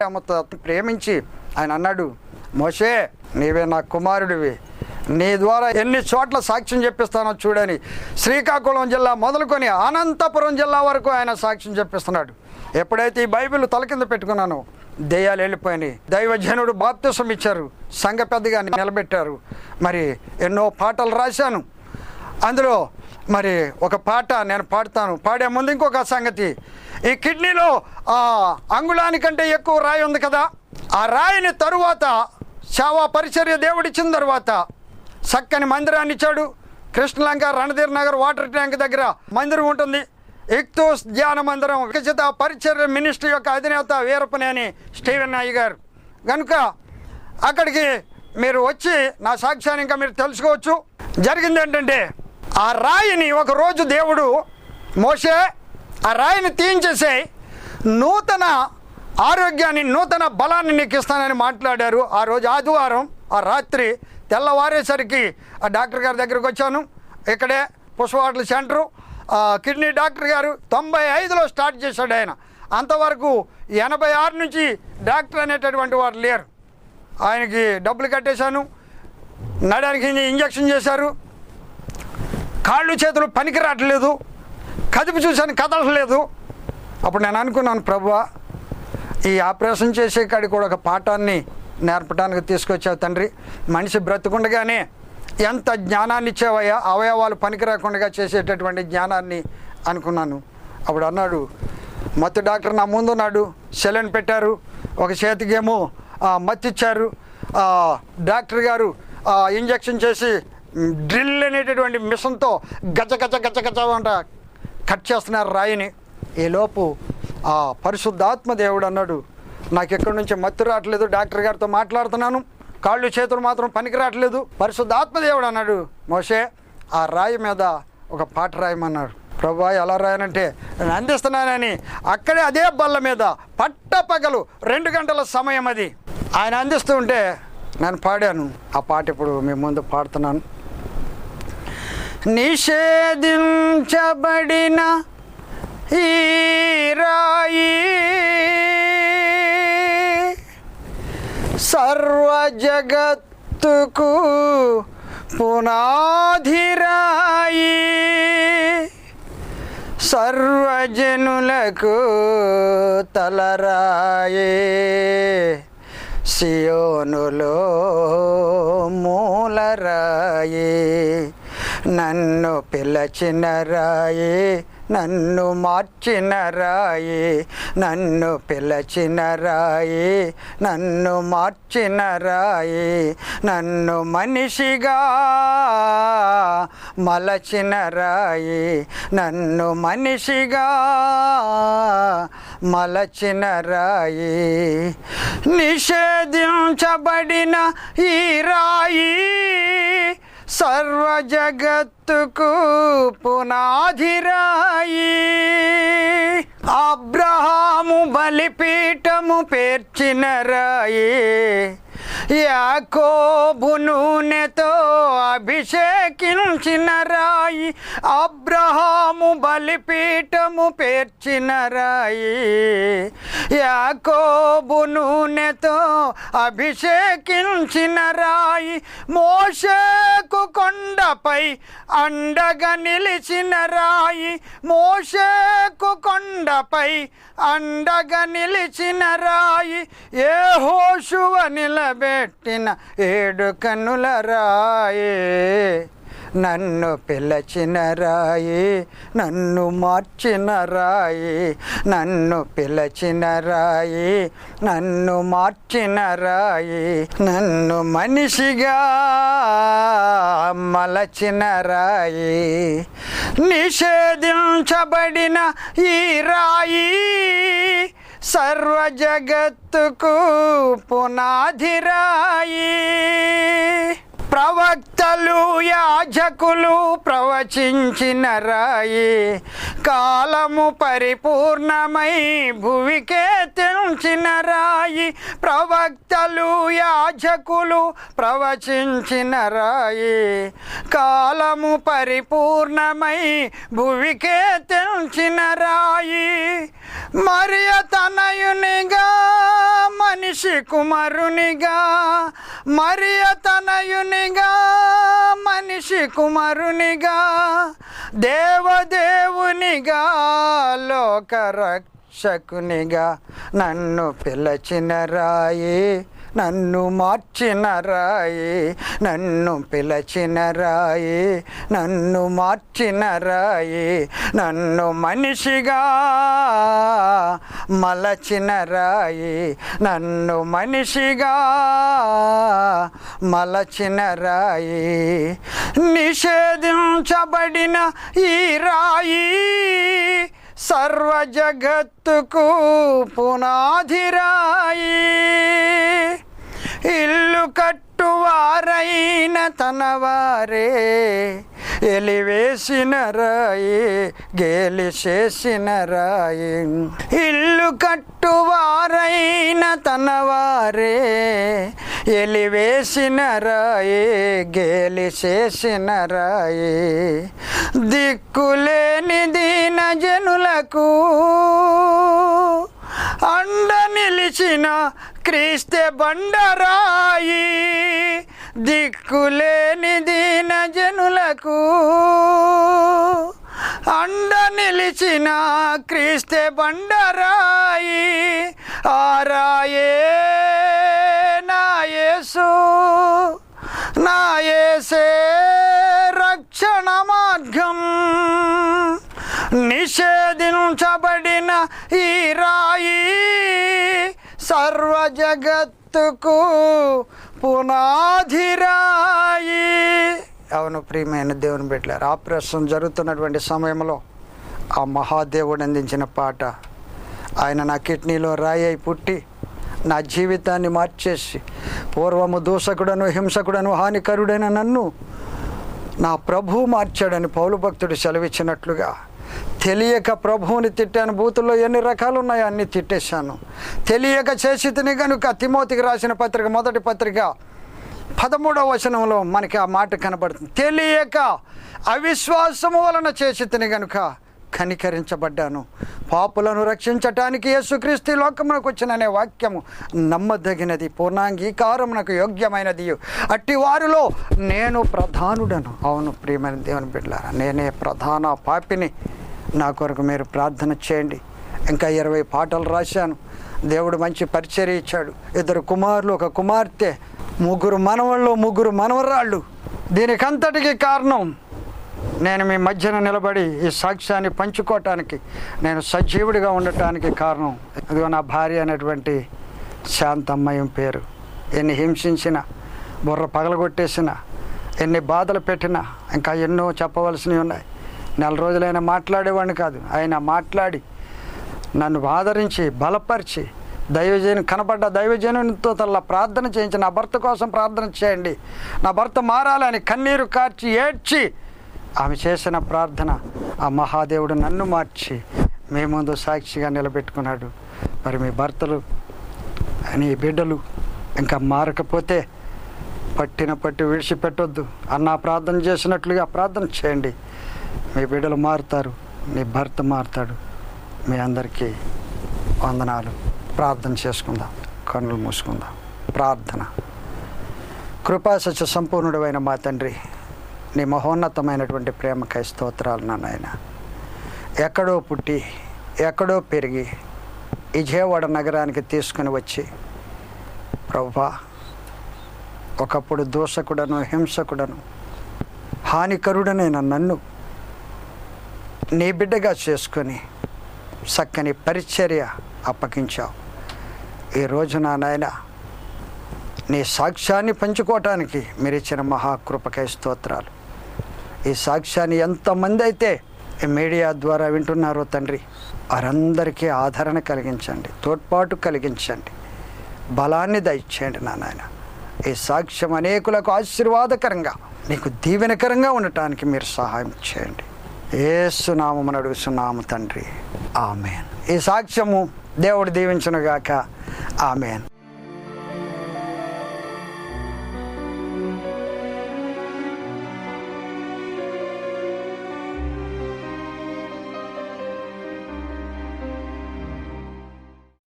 ఆమెతో ప్రేమించి ఆయన అన్నాడు, మోషే నీవే నా కుమారుడివి, నీ ద్వారా ఎన్ని చోట్ల సాక్ష్యం చెప్పిస్తానో చూడని శ్రీకాకుళం జిల్లా మొదలుకొని అనంతపురం జిల్లా వరకు ఆయన సాక్ష్యం చెప్పిస్తున్నాడు. ఎప్పుడైతే ఈ బైబిల్ తల కింద పెట్టుకున్నానో దెయ్యాలు వెళ్ళిపోయినాయి. దైవజనుడు బాప్తిసం ఇచ్చారు, సంఘ పెద్దగా నిలబెట్టారు. మరి ఎన్నో పాటలు రాశాను. అందులో మరి ఒక పాట నేను పాడతాను. పాడే ముందు ఇంకొక సంగతి, ఈ కిడ్నీలో అంగుళానికంటే ఎక్కువ రాయి ఉంది కదా, ఆ రాయిని తరువాత సేవా పరిచర్య దేవుడిచ్చిన తర్వాత చక్కని మందిరాన్ని ఇచ్చాడు. కృష్ణలంక రణధీర్ నగర్ వాటర్ ట్యాంక్ దగ్గర మందిరం ఉంటుంది. ఇక్తూస్ ధ్యాన మందిరం వికసిత పరిచర్య మినిస్ట్రీ యొక్క అధినేత వీరపనేని స్టీవెన్ అయ్య గారు. కనుక అక్కడికి మీరు వచ్చి నా సాక్ష్యాన్ని ఇంకా మీరు తెలుసుకోవచ్చు. జరిగింది ఏంటంటే, ఆ రాయిని ఒకరోజు దేవుడు, మోషే ఆ రాయిని తీయించేసేయి, నూతన ఆరోగ్యాన్ని నూతన బలాన్ని నీకు ఇస్తానని మాట్లాడారు. ఆ రోజు ఆదివారం ఆ రాత్రి తెల్లవారేసరికి ఆ డాక్టర్ గారి దగ్గరికి వచ్చాను. ఇక్కడే పుష్పవాటల సెంటరు. కిడ్నీ డాక్టర్ గారు 95లో స్టార్ట్ చేశాడు ఆయన. అంతవరకు 86 నుంచి డాక్టర్ అనేటటువంటి వారు లేరు. ఆయనకి డబ్బులు కట్టేశాను, నడానికి ఇంజక్షన్ చేశారు, కాళ్ళు చేతులు పనికి రావట్లేదు, కదిపి చూశాను కదలలేదు. అప్పుడు నేను అనుకున్నాను, ప్రభువా ఈ ఆపరేషన్ చేసే కాడికి కూడా ఒక పాఠాన్ని నేర్పడానికి తీసుకొచ్చావు తండ్రి. మనిషి బ్రతుకుండగానే ఎంత జ్ఞానాన్ని ఇచ్చావయ్యా, అవయవాలు పనికి రాకుండా చేసేటటువంటి జ్ఞానాన్ని అనుకున్నాను. అప్పుడు అన్నాడు, మత్తు డాక్టర్ నా ముందు ఉన్నాడు, సెలైన్ పెట్టారు, ఒక చేతికేమో మత్తిచ్చారు. డాక్టర్ గారు ఇంజక్షన్ చేసి డ్రిల్ అనేటటువంటి మిషన్తో గజ గజ గజ గజ అంట కట్ చేస్తున్నారు రాయిని. ఈలోపు పరిశుద్ధాత్మ దేవుడు అన్నాడు, నాకు ఎక్కడి నుంచి మత్తు రావట్లేదు, డాక్టర్ గారితో మాట్లాడుతున్నాను, కాళ్ళు చేతులు మాత్రం పనికి రావట్లేదు. పరిశుద్ధాత్మ దేవుడు అన్నాడు, మోషే ఆ రాయి మీద ఒక పాట రాయమన్నాడు. ప్రభువా ఎలా రాయనంటే, నేను అందిస్తున్నానని అక్కడే అదే బల్ల మీద పట్టపగలు 2 గంటల సమయం అది ఆయన అందిస్తూ ఉంటే నేను పాడాను. ఆ పాట ఇప్పుడు మీ ముందు పాడుతున్నాను. నిషేధించబడిన ఈ రాయి సర్వ జగత్తుకు పునాది రాయి, సర్వజనులకు తలరాయే, సియోనులో మూలరాయే, నన్ను పిలచిన రాయే, నన్ను మార్చిన రాయే, నన్ను పిలచిన రాయే, నన్ను మార్చిన రాయే, నన్ను మనిషిగా మలచిన రాయే, నన్ను మనిషిగా మలచిన రాయి. నిషేధించబడిన ఈ రాయి సర్వ జగత్తుకు పునాది రాయి, అబ్రహాము బలిపీఠము పేర్చిన రాయి, యాకోబు నూనెతో అభిషేకించిన రాయి, అబ్రహాము బలిపీఠము పేర్చిన రాయి, యాకోబు నూనెతో అభిషేకించిన రాయి, మోషేకు కొండపై అండగా నిలిచిన రాయి, మోషేకు కొండపై అండగా నిలిచిన రాయి, యెహోషువ నిలబెట్టిన 7 కన్నుల రాయే, నన్ను పిలచిన రాయి, నన్ను మార్చిన రాయి, నన్ను పిలచిన రాయి, నన్ను మార్చిన రాయి, నన్ను మనిషిగా మలచిన రాయి. నిషేధించబడిన ఈ రాయి సర్వ జగత్తుకు పునాది రాయి. ప్రవక్తలు యాజకులు ప్రవచించిన రాయి, కాలము పరిపూర్ణమై భువికే తెంచిన రాయి. ప్రవక్తలు యాజకులు ప్రవచించిన రాయి, కాలము పరిపూర్ణమై భువికే తెంచిన రాయి. మరియ తనయునిగా మనిషి కుమారునిగా, మరియ తనయునిగా మనిషి కుమారునిగా, దేవదేవునిగా లోకరక్షకునిగా నన్ను పిలచిన రాయి, నన్ను మార్చిన రాయి, నన్ను పిలచిన రాయి, నన్ను మార్చిన రాయి, నన్ను మనిషిగా మలచిన రాయి, నన్ను మనిషిగా మలచిన రాయి. నిషేధించబడిన ఈ రాయి సర్వ జగత్తుకు పునాది రాయి. ఇల్లు కట్టువారైన తన వారే ఎలివేసిన రాయి, గేలి చేసిన రాయి. ఇల్లు కట్టువారైన తన వారే ఎలివేసిన రాయి, గేలి చేసిన రాయి. దిక్కులేని దీన జనులకు అండ నిలిచిన క్రీస్తే బండరాయి. దిక్కులేని దీన జనులకు అండ నిలిచిన క్రీస్తే బండరాయి. ఆరాయే నా యేసు, నా యేసే రక్షణ మార్గం. నిషేధించబడిన ఈ రాయి సర్వ జగత్తుకు పునాది రాయి. అవును ప్రియమైన దేవుని బిడ్డలారా, ఆపరేషన్ జరుగుతున్నటువంటి సమయంలో ఆ మహాదేవుడు అందించిన పాట, ఆయన నా కిడ్నీలో రాయి అయి పుట్టి నా జీవితాన్ని మార్చేసి, పూర్వము దూషకుడను హింసకుడను హానికరుడైన నన్ను నా ప్రభువు మార్చాడని పౌలు భక్తుడు సెలవిచ్చినట్లుగా, తెలియక ప్రభువుని తిట్టాను. బూతుల్లో ఎన్ని రకాలు ఉన్నాయో అన్ని తిట్టేశాను. తెలియక చేసి తిని కనుక తిమోతికి రాసిన పత్రిక మొదటి పత్రిక 13వ వచనంలో మనకి ఆ మాట కనబడుతుంది. తెలియక అవిశ్వాసము వలన చేసి తిని కనుక కనికరించబడ్డాను, పాపులను రక్షించటానికి యేసుక్రీస్తు లోకమునకు వచ్చిననే వాక్యము నమ్మదగినది, పూర్ణాంగీకారమునకు యోగ్యమైనది. అట్టి వారిలో నేను ప్రధానుడను. అవును ప్రియమైన దేవుని బిడ్డలారా, నేనే ప్రధాన పాపిని. నా కొరకు మీరు ప్రార్థన చేయండి. ఇంకా 20 పాటలు రాశాను. దేవుడు మంచి పరిచర్య ఇచ్చాడు. 2 కుమారులు, 1 కుమార్తె, 3 మనవళ్ళు, 3 మనవరాళ్ళు. దీనికంతటికి కారణం నేను మీ మధ్యన నిలబడి ఈ సాక్ష్యాన్ని పంచుకోవటానికి, నేను సజీవుడిగా ఉండటానికి కారణం. ఇదిగో నా భార్య అనేటువంటి శాంతమ్మయ్య పేరు. ఎన్ని హింసించినా, బుర్ర పగలగొట్టేసినా, ఎన్ని బాధలు పెట్టినా ఇంకా ఎన్నో చెప్పవలసినవి ఉన్నాయి. 4 రోజులైనా మాట్లాడేవాడిని కాదు. ఆయన మాట్లాడి నన్ను ఆదరించి బలపరిచి, దైవజను కనబడ్డ దైవజనునితో తల్లా ప్రార్థన చేయించి, నా భర్త కోసం ప్రార్థన చేయండి, నా భర్త మారాలని కన్నీరు కార్చి ఏడ్చి ఆమె చేసిన ప్రార్థన, ఆ మహాదేవుడు నన్ను మార్చి మీ ముందు సాక్షిగా నిలబెట్టుకున్నాడు. మరి మీ భర్తలు, నీ బిడ్డలు ఇంకా మారకపోతే పట్టిన పట్టి విడిచిపెట్టొద్దు. అన్న ప్రార్థన చేసినట్లుగా ప్రార్థన చేయండి. మీ బిడ్డలు మారుతారు, నీ భర్త మారుతాడు. మీ అందరికీ వందనాలు. ప్రార్థన చేసుకుందాం, కన్నులు మూసుకుందాం. ప్రార్థన. కృపాసత్య సంపూర్ణుడైన మా తండ్రి, నీ మహోన్నతమైనటువంటి ప్రేమకై స్తోత్రాలు నాయన. ఎక్కడో పుట్టి ఎక్కడో పెరిగి విజయవాడ నగరానికి తీసుకుని వచ్చి ప్రభువా, ఒకప్పుడు దోషకుడను హింసకుడను హానికరుడనైన నన్ను నీ బిడ్డగా చేసుకొని చక్కని పరిచర్య అప్పగించావు. ఈ రోజున నాయన నీ సాక్ష్యాన్ని పంచుకోవటానికి మీరు ఇచ్చిన మహాకృపకై స్తోత్రాలు. ఈ సాక్ష్యాన్ని ఎంతమంది అయితే ఈ మీడియా ద్వారా వింటున్నారో తండ్రి, వారందరికీ ఆదరణ కలిగించండి, తోడ్పాటు కలిగించండి, బలాన్ని దయచేయండి నాయన. ఈ సాక్ష్యం అనేకులకు ఆశీర్వాదకరంగా, నీకు దీవెనకరంగా ఉండటానికి మీరు సహాయం చేయండి. యేసు నామమున అడుగుచున్నాము తండ్రి, ఆమేన్. ఈ సాక్ష్యము దేవుడు దీవించునుగాక, ఆమేన్.